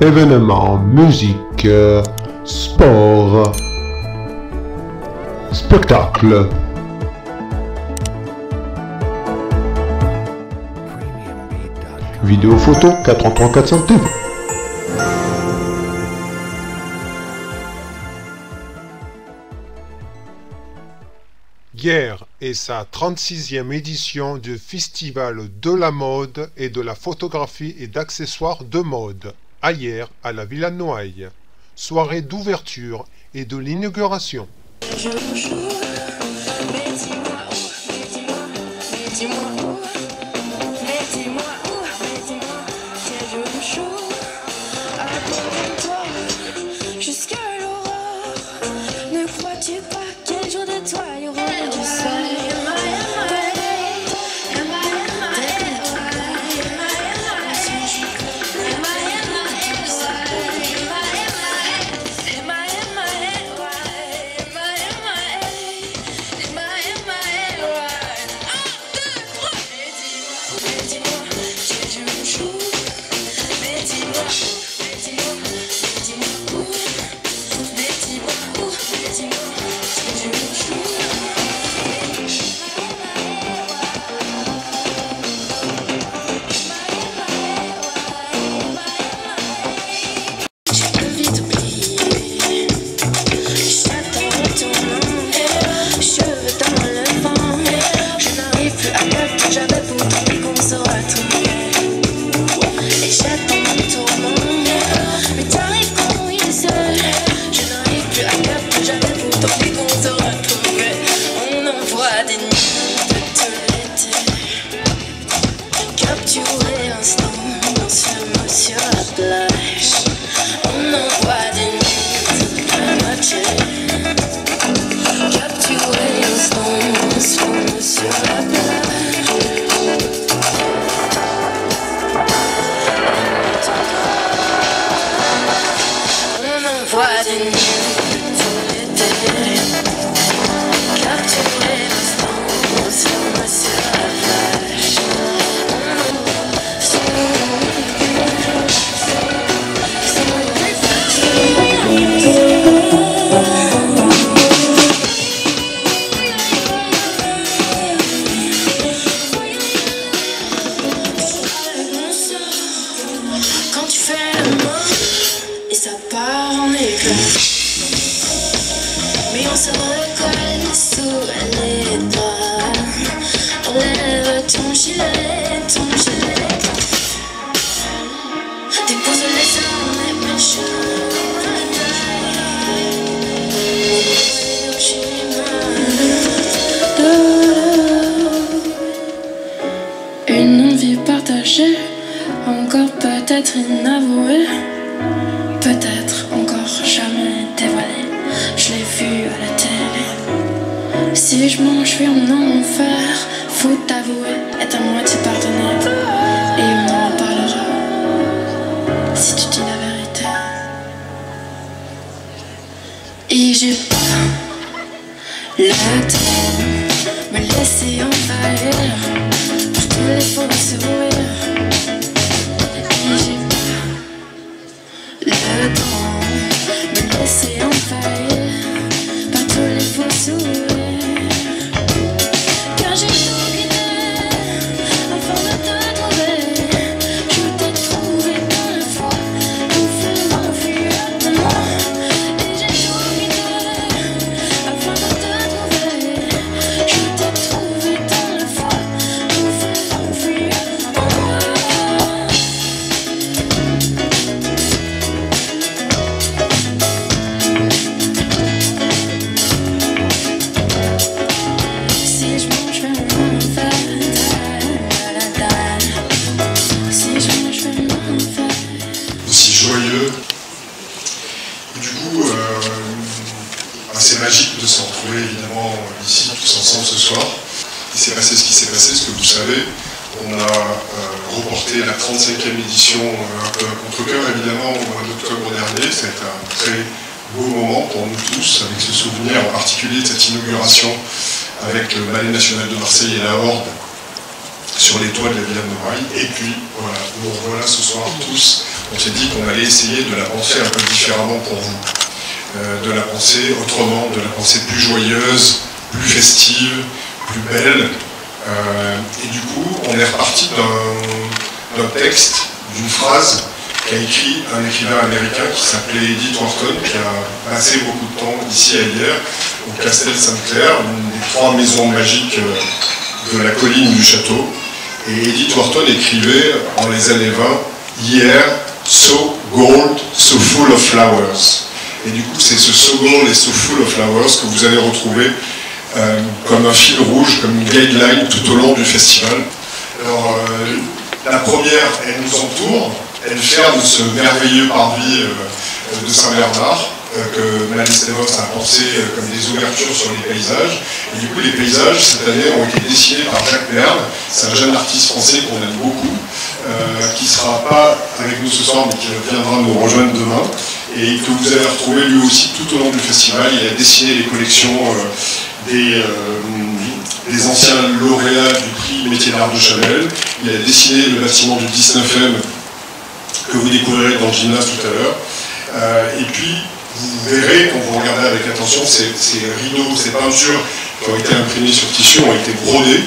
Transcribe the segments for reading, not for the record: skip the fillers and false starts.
Événements, musique, sport, spectacle. Vidéo photo 433 400 TV. Hier est sa 36e édition du Festival de la mode et de la photographie et d'accessoires de mode, hier à la Villa Noailles. Soirée d'ouverture et de l'inauguration. Jusqu'à l'aurore, ne crois-tu pas quel jour de toi il y aura du soleil? Une envie partagée, encore peut-être inavouée, peut-être encore jamais dévoilée. Je l'ai vu à la télé. Si je m'enfuis en enfer, faut t'avouer, est à moitié pardonné. Et on en reparlera si tu dis la vérité. Et j'ai pas le temps de me laisser envahir par tous les faux sourires. Et j'ai pas le temps de me laisser envahir par tous les faux sourires. Car j'ai tout quitté afin de te trouver. Je t'ai trouvé dans la foi, tout fait m'enfuir de moi. Et j'ai tout quitté afin de te trouver. Je t'ai trouvé dans la foi, tout fait m'enfuir de moi. Si je mange, je fais mon enfer. Si je mange, je fais mon enfer. Aussi joyeux. Du coup, c'est magique de se retrouver évidemment ici tous ensemble ce soir. Il s'est passé ce qui s'est passé, ce que vous savez. On a reporté la 35e édition un peu à contre-cœur évidemment au mois d'octobre dernier. Ça a été un très beau moment pour nous tous, avec ce souvenir en particulier de cette inauguration avec le Ballet National de Marseille et la Horde sur les toits de la Villa Noailles. Et puis, voilà, nous revoilà ce soir tous. On s'est dit qu'on allait essayer de la penser un peu différemment pour vous. De la penser autrement, de la penser plus joyeuse, plus festive, plus belle. Et du coup, on est reparti d'un texte, d'une phrase qu'a écrit un écrivain américain qui s'appelait Edith Wharton, qui a passé beaucoup de temps ici à hier, au Castel Sainte-Claire, une des 3 maisons magiques de la colline du château. Et Edith Wharton écrivait dans les années 20, « Hier, so gold, so full of flowers ». Et du coup, c'est ce « so gold et so full of flowers » que vous allez retrouver comme un fil rouge, comme une guideline tout au long du festival. Alors, la première, elle nous entoure, elle ferme ce merveilleux parvis de Saint-Bernard, que Malice Devos a pensé comme des ouvertures sur les paysages. Et du coup, les paysages, cette année, ont été dessinés par Jacques Merle. C'est un jeune artiste français qu'on aime beaucoup, qui ne sera pas avec nous ce soir, mais qui viendra nous rejoindre demain, et que vous allez retrouver lui aussi tout au long du festival. Il a dessiné les collections des anciens lauréats du prix Métiers d'Art de Chanel. Il a dessiné le bâtiment du 19e, que vous découvrirez dans le gymnase tout à l'heure. Et puis, vous verrez, quand vous regardez avec attention, ces rideaux, ces peintures qui ont été imprimées sur tissu ont été brodées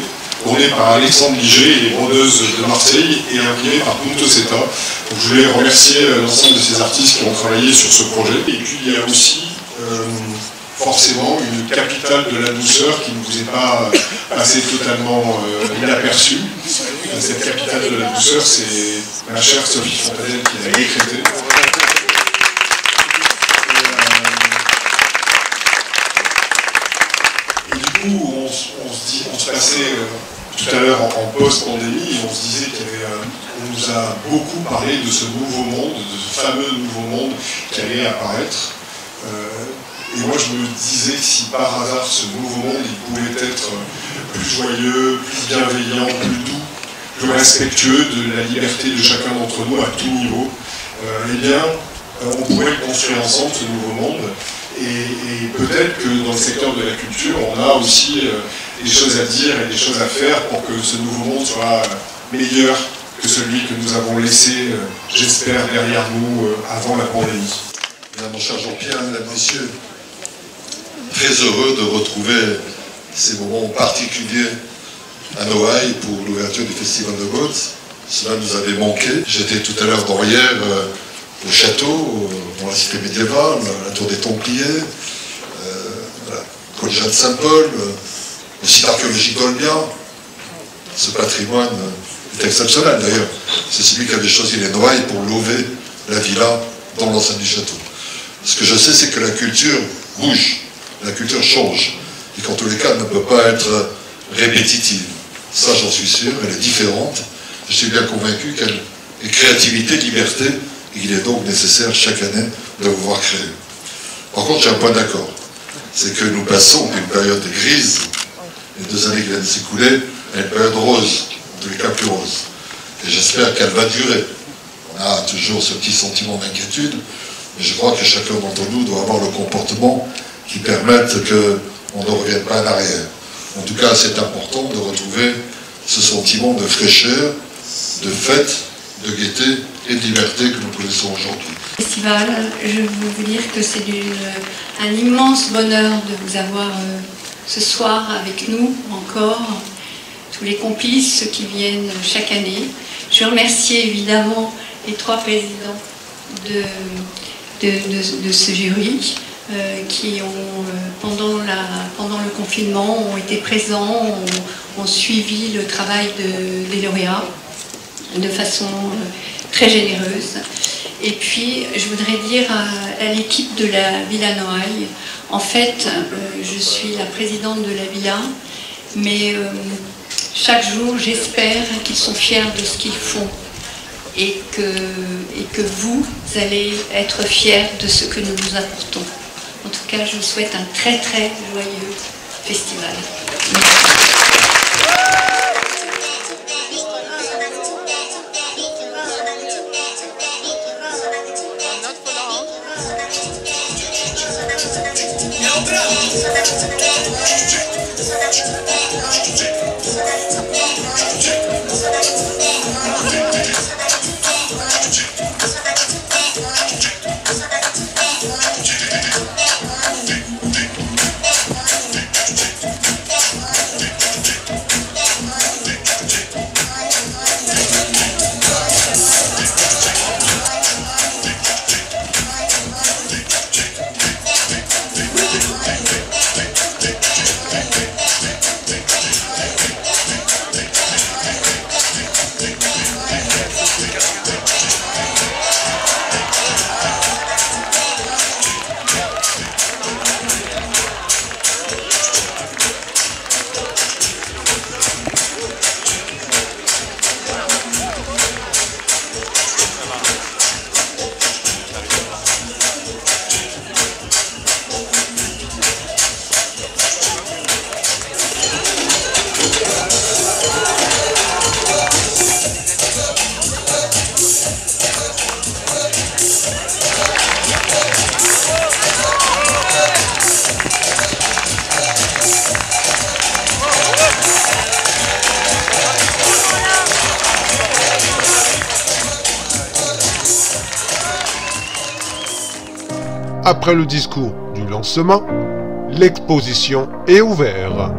par Alexandre Liger et les brodeuses de Marseille et imprimées par Punto Seta. Donc je voulais remercier l'ensemble de ces artistes qui ont travaillé sur ce projet. Et puis il y a aussi forcément une capitale de la douceur qui ne vous est pas passée totalement inaperçue. Cette capitale de la douceur, c'est ma chère Sophie Fontanelle qui l'a décrétée. Et du coup, on se passait tout à l'heure en post-pandémie, et on se disait qu'on nous a beaucoup parlé de ce nouveau monde, de ce fameux nouveau monde qui allait apparaître. Et moi, je me disais que si par hasard ce nouveau monde il pouvait être plus joyeux, plus bienveillant, plus doux, plus respectueux de la liberté de chacun d'entre nous à tout niveau, eh bien, on pourrait le construire ensemble, ce nouveau monde. Et peut-être que dans le secteur de la culture, on a aussi des choses à dire et des choses à faire pour que ce nouveau monde soit meilleur que celui que nous avons laissé, j'espère, derrière nous avant la pandémie. Mon cher Jean-Pierre, mesdames, messieurs, très heureux de retrouver ces moments particuliers à Noailles pour l'ouverture du Festival de Bodes. Cela nous avait manqué. J'étais tout à l'heure dans hier au château, dans la cité médiévale, la tour des Templiers, la collégiale de Saint-Paul, le site archéologique d'Olbia. Ce patrimoine est exceptionnel d'ailleurs. C'est celui qui avait choisi les Noailles pour lever la villa dans l'enceinte du château. Ce que je sais, c'est que la culture bouge, la culture change, et qu'en tous les cas, elle ne peut pas être répétitive. Ça, j'en suis sûr, elle est différente. Je suis bien convaincu qu'elle est créativité, liberté, et qu'il est donc nécessaire chaque année de vous voir créer. Par contre, j'ai un point d'accord. C'est que nous passons d'une période grise, les 2 années qui viennent de s'écouler, à une période rose, en tous les cas plus rose. Et j'espère qu'elle va durer. On a toujours ce petit sentiment d'inquiétude, mais je crois que chacun d'entre nous doit avoir le comportement qui permette qu'on ne revienne pas en arrière. En tout cas, c'est important de retrouver ce sentiment de fraîcheur, de fête, de gaieté et de liberté que nous connaissons aujourd'hui. Festival, je veux vous dire que c'est un immense bonheur de vous avoir ce soir avec nous encore, tous les complices, ceux qui viennent chaque année. Je remercie évidemment les 3 présidents de ce jury qui ont, pendant le confinement, ont été présents, ont suivi le travail des lauréats de façon très généreuse. Et puis, je voudrais dire à l'équipe de la Villa Noailles, en fait, je suis la présidente de la Villa, mais chaque jour, j'espère qu'ils sont fiers de ce qu'ils font et que vous allez être fiers de ce que nous vous apportons. En tout cas, je vous souhaite un très très joyeux festival. Merci. Après le discours du lancement, l'exposition est ouverte.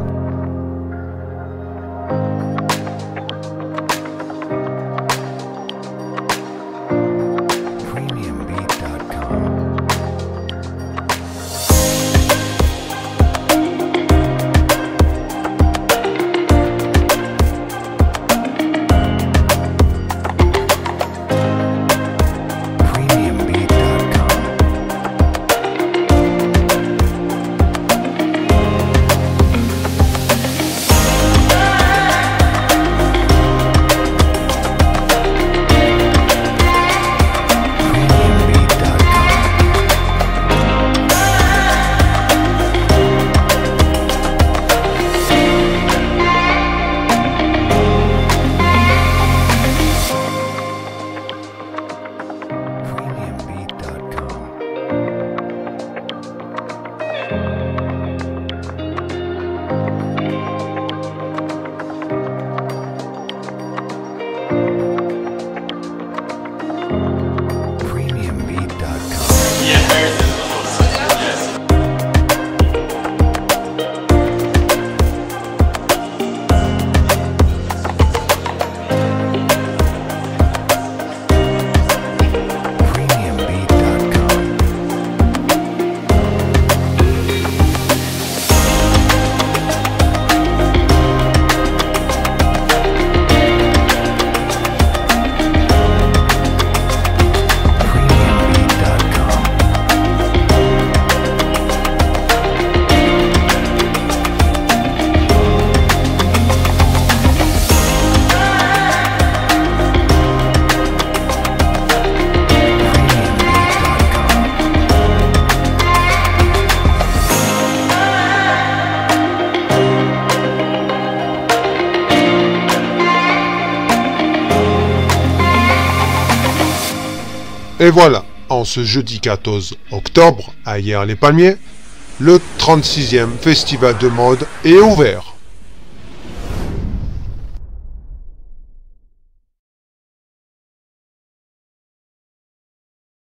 Et voilà, en ce jeudi 14 octobre, à Hyères-les-Palmiers, le 36e festival de mode est ouvert.